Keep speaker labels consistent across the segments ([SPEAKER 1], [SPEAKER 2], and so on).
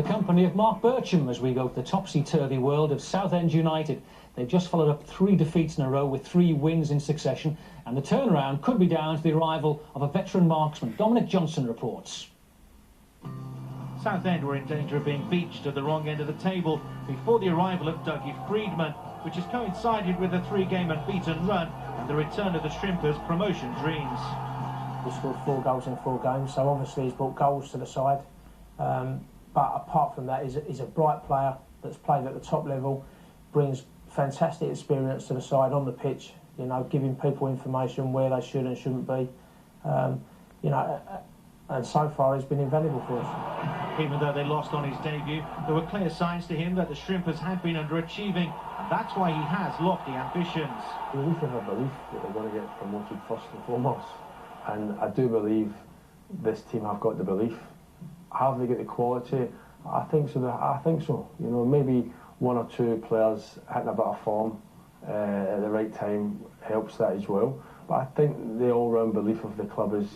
[SPEAKER 1] the company of Mark Bircham as we go to the topsy-turvy world of Southend United. They've just followed up 3 defeats in a row with 3 wins in succession, and the turnaround could be down to the arrival of a veteran marksman. Dominic Johnson reports.
[SPEAKER 2] Southend were in danger of being beached at the wrong end of the table before the arrival of Dougie Freedman, which has coincided with a 3-game unbeaten run and the return of the Shrimpers' promotion dreams.
[SPEAKER 3] He scored 4 goals in 4 games, so obviously he's brought goals to the side. But apart from that, he's a bright player that's played at the top level, brings fantastic experience to the side on the pitch, you know, giving people information where they should and shouldn't be. You know, and so far he's been invaluable for us.
[SPEAKER 2] Even though they lost on his debut, there were clear signs to him that the Shrimpers had been underachieving, and that's why he has lofty ambitions.
[SPEAKER 4] We have a belief that they're going to get promoted first and foremost, and I do believe this team have got the belief. Have they got the quality? I think so. I think so. You know, maybe 1 or 2 players hitting a bit of form at the right time helps that as well. But I think the all-round belief of the club is,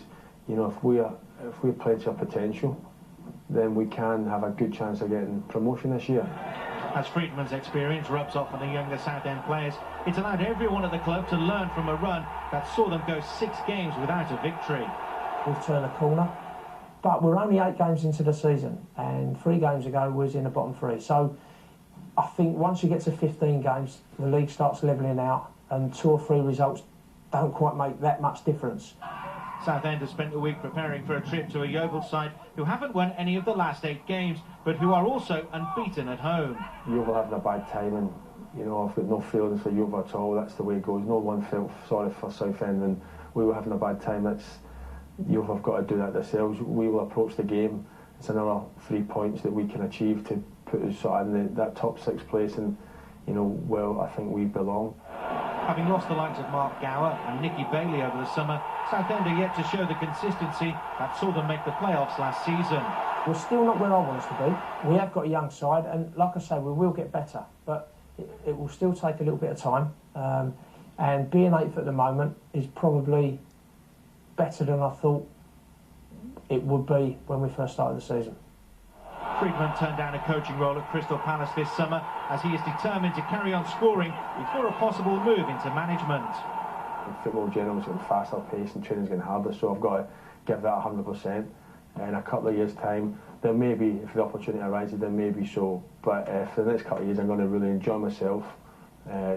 [SPEAKER 4] you know, if we play to our potential, then we can have a good chance of getting promotion this year.
[SPEAKER 2] As Freedman's experience rubs off on the younger Southend players, it's allowed everyone at the club to learn from a run that saw them go 6 games without a victory.
[SPEAKER 3] We've turned a corner, but we're only 8 games into the season, and 3 games ago we was in the bottom 3. So I think once you get to 15 games, the league starts levelling out, and 2 or 3 results don't quite make that much difference.
[SPEAKER 2] Southend has spent a week preparing for a trip to a Yeovil side who haven't won any of the last 8 games, but who are also unbeaten at home.
[SPEAKER 4] Yeovil having a bad time, and you know, I've got no feelings for Yeovil at all. That's the way it goes. No one felt sorry for Southend, and we were having a bad time. Yeovil have got to do that themselves. We will approach the game. It's another 3 points that we can achieve to put us sort of in that top 6 place, and you know, well, I think we belong.
[SPEAKER 2] Having lost the likes of Mark Gower and Nicky Bailey over the summer, Southend are yet to show the consistency that saw them make the playoffs last season.
[SPEAKER 3] We're still not where I want us to be. We have got a young side, and like I say, we will get better, but it will still take a little bit of time. And being 8th at the moment is probably better than I thought it would be when we first started the season.
[SPEAKER 2] Freedman turned down a coaching role at Crystal Palace this summer as he is determined to carry on scoring before a possible move into management.
[SPEAKER 4] Football in general is getting faster pace and training's getting harder, so I've got to give that 100%. In a couple of years' time, there may be, if the opportunity arises, there may be so. But for the next couple of years, I'm going to really enjoy myself,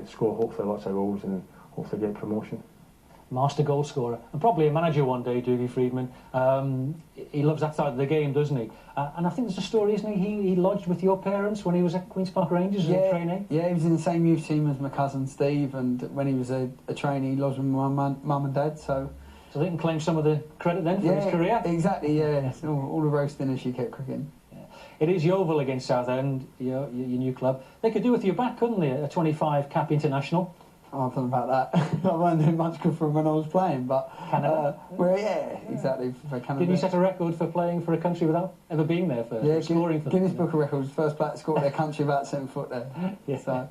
[SPEAKER 4] score hopefully lots of goals and hopefully get promotion.
[SPEAKER 1] Master goal scorer, and probably a manager one day, Dougie Freedman. He loves that side of the game, doesn't he? And I think there's a story, isn't he? He lodged with your parents when he was at Queen's Park Rangers as a trainee?
[SPEAKER 5] Yeah, he was in the same youth team as my cousin Steve, and when he was a trainee, he lodged with my mum and dad, so
[SPEAKER 1] they can claim some of the credit then for his career?
[SPEAKER 5] Exactly, yeah. All the roasting as she kept cooking.
[SPEAKER 1] Yeah. It is Yeovil against Southend, your new club. They could do with your back, couldn't they? A 25-cap international.
[SPEAKER 5] Oh, I don't know about that. I wasn't doing much good for him when I was playing, but
[SPEAKER 1] Canada.
[SPEAKER 5] Well, yeah, exactly, for Canada.
[SPEAKER 1] Didn't you set a record for playing for a country without ever being there for scoring for them?
[SPEAKER 5] Guinness Book of Records, first player to score their country without 7 foot there.
[SPEAKER 1] Yeah.
[SPEAKER 5] So.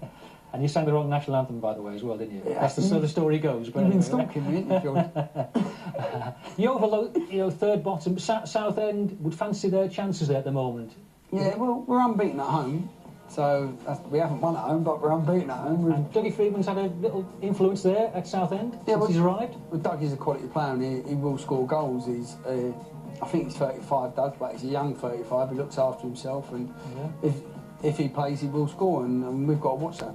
[SPEAKER 1] And you sang the wrong national anthem, by the way, as well, didn't you?
[SPEAKER 5] Yeah,
[SPEAKER 1] That's the sort of story goes.
[SPEAKER 5] But you've been stalking me, haven't you, George?
[SPEAKER 1] Yeovil, you know, third bottom. Southend would fancy their chances there at the moment.
[SPEAKER 5] Yeah, well, we're unbeaten at home. So we haven't won at home, but we're unbeaten at home.
[SPEAKER 1] And Dougie Freedman's had a little influence there at Southend since he's arrived.
[SPEAKER 5] Well, Dougie's a quality player, and he will score goals. I think he's 35, Doug, but he's a young 35. He looks after himself, and if he plays, he will score, and we've got to watch that.